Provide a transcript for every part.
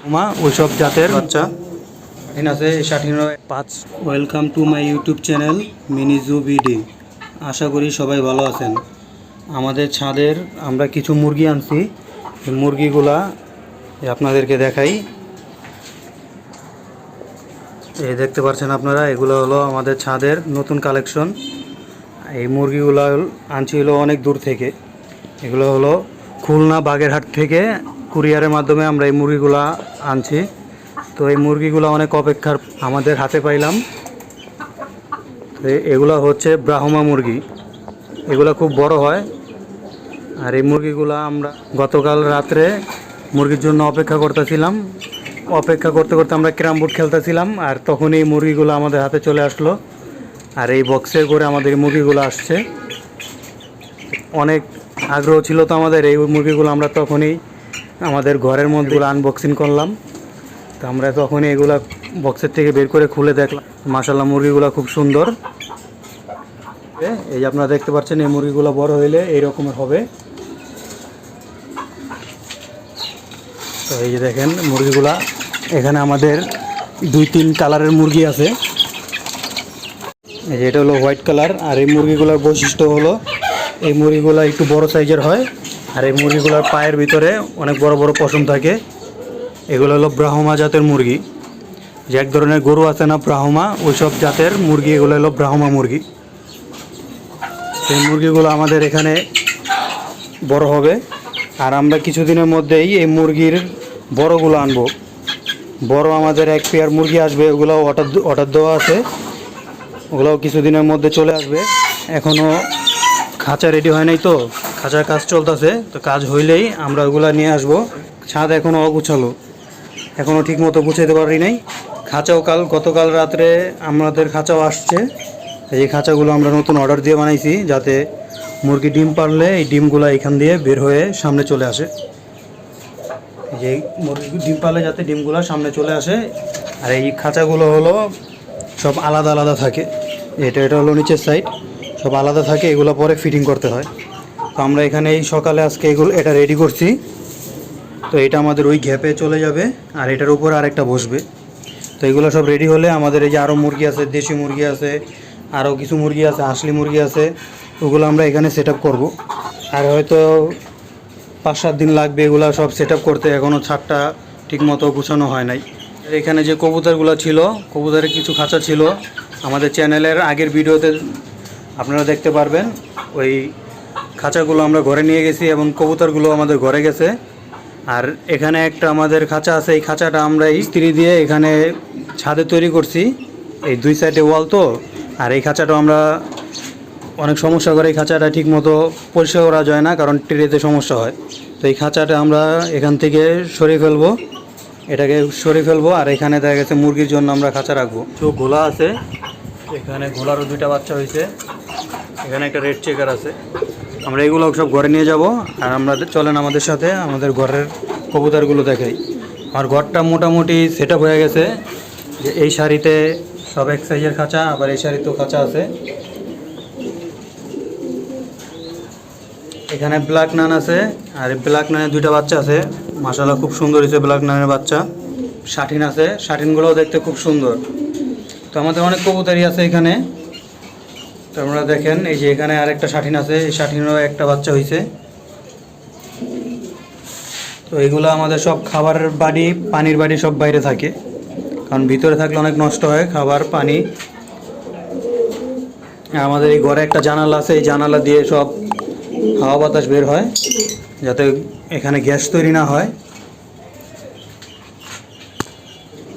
মা ওইসব জাতের বাচ্চা এখানে আছে 60-5। Welcome to my YouTube channel mini zoo BD. আশা করি সবাই ভালো আছেন। আমাদের ছাদের আমরা কিছু মুরগি আনছি, এই মুরগিগুলা আপনাদেরকে দেখাই। এই দেখতে পাচ্ছেন আপনারা, এগুলো হলো আমাদের ছাদের নতুন কালেকশন। এই মুরগিগুলো আনছি হলো অনেক দূর থেকে। এগুলো হলো খুলনা বাগেরহাট থেকে কুরিয়ারের মাধ্যমে আমরা এই মুরগিগুলা আনছি। তো এই মুরগিগুলো অনেক অপেক্ষার আমাদের হাতে পাইলাম। তো এগুলো হচ্ছে ব্রাহ্মা মুরগি, এগুলো খুব বড় হয়। আর এই মুরগিগুলো আমরা গতকাল রাত্রে মুরগির জন্য অপেক্ষা করতেছিলাম। অপেক্ষা করতে করতে আমরা ক্যারাম বোর্ড খেলতেছিলাম, আর তখন এই মুরগিগুলো আমাদের হাতে চলে আসলো। আর এই বক্সে করে আমাদের এই মুরগিগুলো আসছে। অনেক আগ্রহ ছিল তো আমাদের এই মুরগিগুলো, আমরা তখনই আমাদের ঘরের মধ্যে আনবক্সিং করলাম। তো আমরা তখনই এগুলা বক্সের থেকে বের করে খুলে দেখলাম। মাশাআল্লাহ, মুরগিগুলো খুব সুন্দর। এই যে আপনারা দেখতে পাচ্ছেন, এই মুরগিগুলো বড় হইলে এই রকমের হবে। তো এই যে দেখেন মুরগিগুলা, এখানে আমাদের 2-3 কালারের মুরগি আছে। এই যে এটা হলো হোয়াইট কালার। আর এই মুরগিগুলোর বৈশিষ্ট্য হলো এই মুরগিগুলো একটু বড় সাইজের হয়। আর এই মুরগিগুলোর পায়ের ভিতরে অনেক বড় বড় পশম থাকে। এগুলো হলো ব্রাহ্মা জাতের মুরগি। যে এক ধরনের গরু আছে না ব্রাহ্মা, ওইসব জাতের মুরগি এগুলো হলো ব্রাহ্মা মুরগি। এই মুরগিগুলো আমাদের এখানে বড় হবে। আর আমরা কিছুদিনের মধ্যেই এই মুরগির বড়গুলো আনবো। বড় আমাদের 1 পেয়ার মুরগি আসবে, ওগুলো অর্ডার দেওয়া আছে। ওগুলোও কিছুদিনের মধ্যে চলে আসবে। এখনও খাঁচা রেডি হয় নাই, তো খাঁচার কাজ চলতেছে। তো কাজ হইলেই আমরা ওগুলো নিয়ে আসবো। ছাদ এখনও অগুছালো, এখনও ঠিক মতো গুছাইতে পারি নাই। খাঁচাও গতকাল রাত্রে আমাদের খাঁচাও আসছে। এই খাঁচাগুলো আমরা নতুন অর্ডার দিয়ে বানাইছি, যাতে মুরগি ডিম পারলে এই ডিমগুলো এখান দিয়ে বের হয়ে সামনে চলে আসে। এই মুরগি ডিম পারলে যাতে ডিমগুলো সামনে চলে আসে। আর এই খাঁচাগুলো হলো সব আলাদা আলাদা থাকে। এটা হলো নিচের সাইড, সব আলাদা থাকে। এগুলো পরে ফিটিং করতে হয়। তো আমরা এখানে এই সকালে আজকে এটা রেডি করছি। তো এটা আমাদের ওই গ্যাপে চলে যাবে, আর এটার উপরে আরেকটা বসবে। তো এগুলো সব রেডি হলে আমাদের এই যে আরও মুরগি আছে, দেশি মুরগি আছে, আরও কিছু মুরগি আছে, হাঁসলি মুরগি আছে, ওগুলো আমরা এখানে সেট আপ করবো। আর হয়তো 5-7 দিন লাগবে এগুলো সব সেট আপ করতে। এখনও ছাদটা ঠিকমতো গুছানো হয় নাই। এখানে যে কবুতরগুলো ছিল, কবুতরের কিছু খাঁচা ছিল, আমাদের চ্যানেলের আগের ভিডিওতে আপনারা দেখতে পারবেন। ওই খাঁচাগুলো আমরা ঘরে নিয়ে গেছি এবং কবুতরগুলো আমাদের ঘরে গেছে। আর এখানে একটা আমাদের খাঁচা আছে, এই খাঁচাটা আমরা ইস্ত্রি দিয়ে এখানে ছাদে তৈরি করছি। এই 2 সাইডে ওয়াল তো। আর এই খাঁচাটা আমরা অনেক সমস্যা করে, এই খাঁচাটা ঠিক মতো পরিষ্কার করা যায় না, কারণ ট্রেতে সমস্যা হয়। তো এই খাঁচাটা আমরা এখান থেকে সরিয়ে ফেলবো, এটাকে সরিয়ে ফেলবো। আর এখানে দেখা গেছে মুরগির জন্য আমরা খাঁচা রাখবো। তো ঘোলা আছে, এখানে ঘোলারও 2টা বাচ্চা হয়েছে। এখানে একটা রেড চেকার আছে। আমরা এগুলো সব ঘরে নিয়ে যাব। আর আমরা চলেন আমাদের সাথে আমাদের ঘরের কবুতরগুলো দেখাই। আর ঘরটা মোটামুটি সেট আপ হয়ে গেছে। যে এই শাড়িতে সব এক সাইজের খাঁচা, আবার এই শাড়িতেও খাঁচা আছে। এখানে ব্ল্যাক নান আছে, আর ব্ল্যাক নানের 2টা বাচ্চা আছে। মাশাআল্লাহ, খুব সুন্দর হয়েছে ব্ল্যাক নানের বাচ্চা। শাটিন আছে, শাটিনগুলোও দেখতে খুব সুন্দর। তো আমাদের অনেক কবুতরই আছে এখানে। তো আপনারা দেখেন, এই যে এখানে আরেকটা শাটিন আছে, এই শাটিনেরও একটা বাচ্চা হয়েছে। তো এগুলো আমাদের সব খাবারের বাড়ি, পানির বাড়ি সব বাইরে থাকে, কারণ ভিতরে থাকলে অনেক নষ্ট হয় খাবার পানি। আমাদের এই ঘরে একটা জানালা আছে, এই জানালা দিয়ে সব হাওয়া বাতাস বের হয়, যাতে এখানে গ্যাস তৈরি না হয়।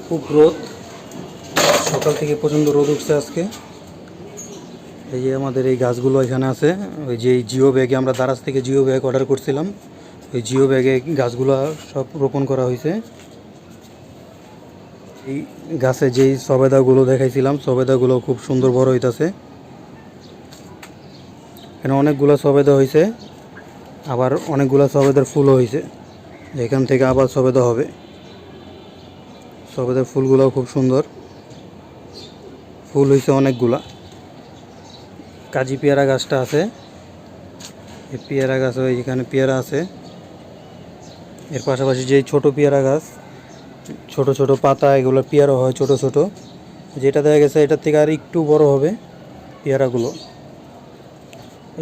খুব রোদ, সকাল থেকে প্রচণ্ড রোদ উঠছে আজকে। এই যে আমাদের এই গাছগুলো এখানে আছে। ওই যে জিও ব্যাগে, আমরা দারাজ থেকে জিও ব্যাগ অর্ডার করছিলাম, ওই জিও ব্যাগে গাছগুলো সব রোপণ করা হয়েছে। এই গাছে যেই সবেদাগুলো দেখাইছিলাম, সবেদাগুলো খুব সুন্দর বড় হইতেছে। এখানে অনেকগুলো সবেদা হয়েছে, আবার অনেকগুলো সবেদার ফুলও হয়েছে। এখান থেকে আবার সবেদা হবে। সবেদার ফুলগুলোও খুব সুন্দর, ফুল হয়েছে অনেকগুলা। কাজি পেয়ারা গাছটা আছে, এই পেয়ারা গাছ, এখানে পেয়ারা আছে। এর পাশাপাশি যেই ছোট পেয়ারা গাছ, ছোট ছোট পাতা, এগুলো পেয়ারা হয় ছোট ছোট। যেটা দেখা গেছে এটার থেকে আর একটু বড় হবে পেয়ারাগুলো।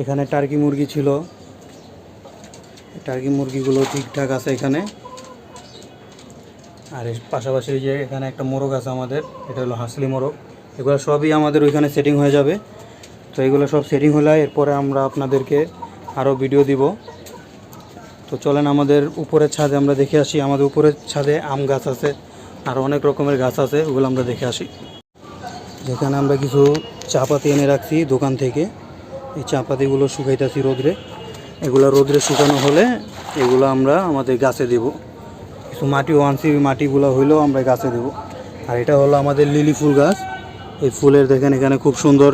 এখানে টার্কি মুরগি ছিল, টার্কি মুরগিগুলো ঠিকঠাক আছে এখানে। আর এর পাশাপাশি যে এখানে একটা মোরগ আছে আমাদের, এটা হলো হাঁসলি মোরগ। এগুলো সবই আমাদের ওইখানে সেটিং হয়ে যাবে। তো এগুলো সব সেটিং হলে এরপরে আমরা আপনাদেরকে আরও ভিডিও দিব। তো চলেন আমাদের উপরের ছাদে আমরা দেখে আসি। আমাদের উপরের ছাদে আম গাছ আছে, আর অনেক রকমের গাছ আছে, ওগুলো আমরা দেখে আসি। যেখানে আমরা কিছু চা পাতি এনে রাখছি দোকান থেকে। এই চা পাতিগুলো শুকাইতেছি রোদ্রে। এগুলো রোদ্রে শুকানো হলে এগুলো আমরা আমাদের গাছে দেব। কিছু মাটিও আনছি, ওই মাটিগুলো হইলেও আমরা গাছে দেব। আর এটা হলো আমাদের লিলি ফুল গাছ। এই ফুলের দেখেন এখানে খুব সুন্দর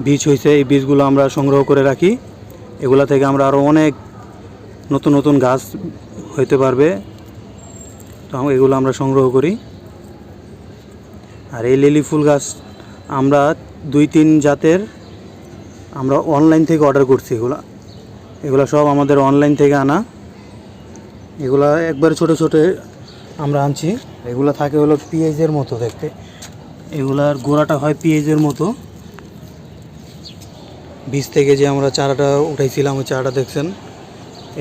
বীজ হয়েছে। এই বীজগুলো আমরা সংগ্রহ করে রাখি। এগুলা থেকে আমরা আরও অনেক নতুন নতুন গাছ হইতে পারবে। তো এগুলো আমরা সংগ্রহ করি। আর এই লিলি ফুল গাছ আমরা 2-3 জাতের আমরা অনলাইন থেকে অর্ডার করছি। এগুলো সব আমাদের অনলাইন থেকে আনা। এগুলা একবারে ছোট ছোট আমরা আনছি। এগুলো থাকে হলো পেঁয়াজের মতো দেখতে। এগুলার গোড়াটা হয় পেঁয়াজের মতো। বীজ থেকে যে আমরা চারাটা উঠাইছিলাম, ওই চারাটা দেখছেন।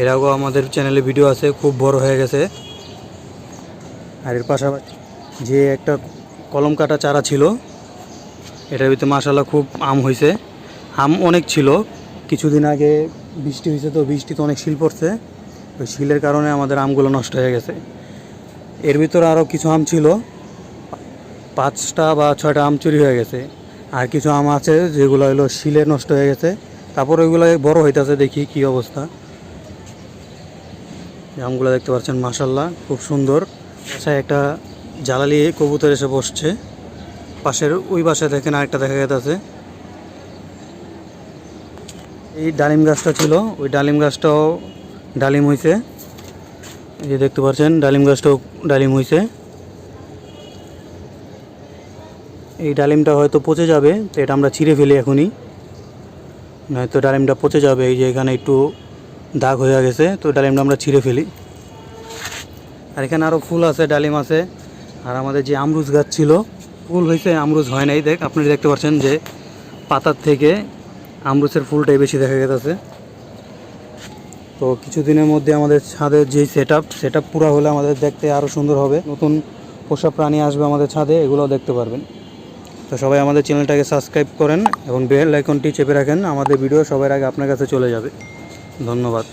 এর আগেও আমাদের চ্যানেলে ভিডিও আছে, খুব বড় হয়ে গেছে। আর এর পাশাপাশি যে একটা কলম কাটা চারা ছিল, এটার ভিতরে মাশাআল্লাহ খুব আম হয়েছে। আম অনেক ছিল। কিছুদিন আগে বৃষ্টি হয়েছে, তো বৃষ্টিতে অনেক শিল পড়ছে। ওই শিলের কারণে আমাদের আমগুলো নষ্ট হয়ে গেছে। এর ভিতরে আরও কিছু আম ছিল, 5টা বা 6টা আম চুরি হয়ে গেছে। আর কিছু আম আছে যেগুলো হলো শিলে নষ্ট হয়ে গেছে। তারপর ওইগুলো বড় হইতেছে, দেখি কি অবস্থা। আমগুলো দেখতে পাচ্ছেন মাশাআল্লাহ খুব সুন্দর। আচ্ছা, একটা জ্বালালি কবুতর এসে বসছে। পাশের ওই বাসায় দেখেন আরেকটা দেখা গেছে। এই ডালিম গাছটা ছিল, ওই ডালিম গাছটাও ডালিম হয়েছে। এই যে দেখতে পাচ্ছেন ডালিম গাছটাও ডালিম হয়েছে। এই ডালিমটা হয়তো পচে যাবে, তো এটা আমরা ছিঁড়ে ফেলি এখনই, নয়তো ডালিমটা পচে যাবে। এই যে এখানে একটু দাগ হয়ে গেছে, তো ডালিমটা আমরা ছিঁড়ে ফেলি। আর এখানে আরও ফুল আছে, ডালিম আছে। আর আমাদের যে আমরুজ গাছ ছিল, ফুল হয়েছে, আমরুজ হয় নাই। আপনারা দেখতে পাচ্ছেন যে পাতার থেকে আমরুজের ফুলটাই বেশি দেখা গেছে। তো কিছুদিনের মধ্যে আমাদের ছাদের যে সেট আপ পুরো হলে আমাদের দেখতে আরও সুন্দর হবে। নতুন পোষা প্রাণী আসবে আমাদের ছাদে, এগুলোও দেখতে পারবেন। তো সবাই আমাদের চ্যানেলটাকে সাবস্ক্রাইব করেন এবং বেল আইকনটি চেপে রাখেন। আমাদের ভিডিও সবার আগে আপনার কাছে চলে যাবে। ধন্যবাদ।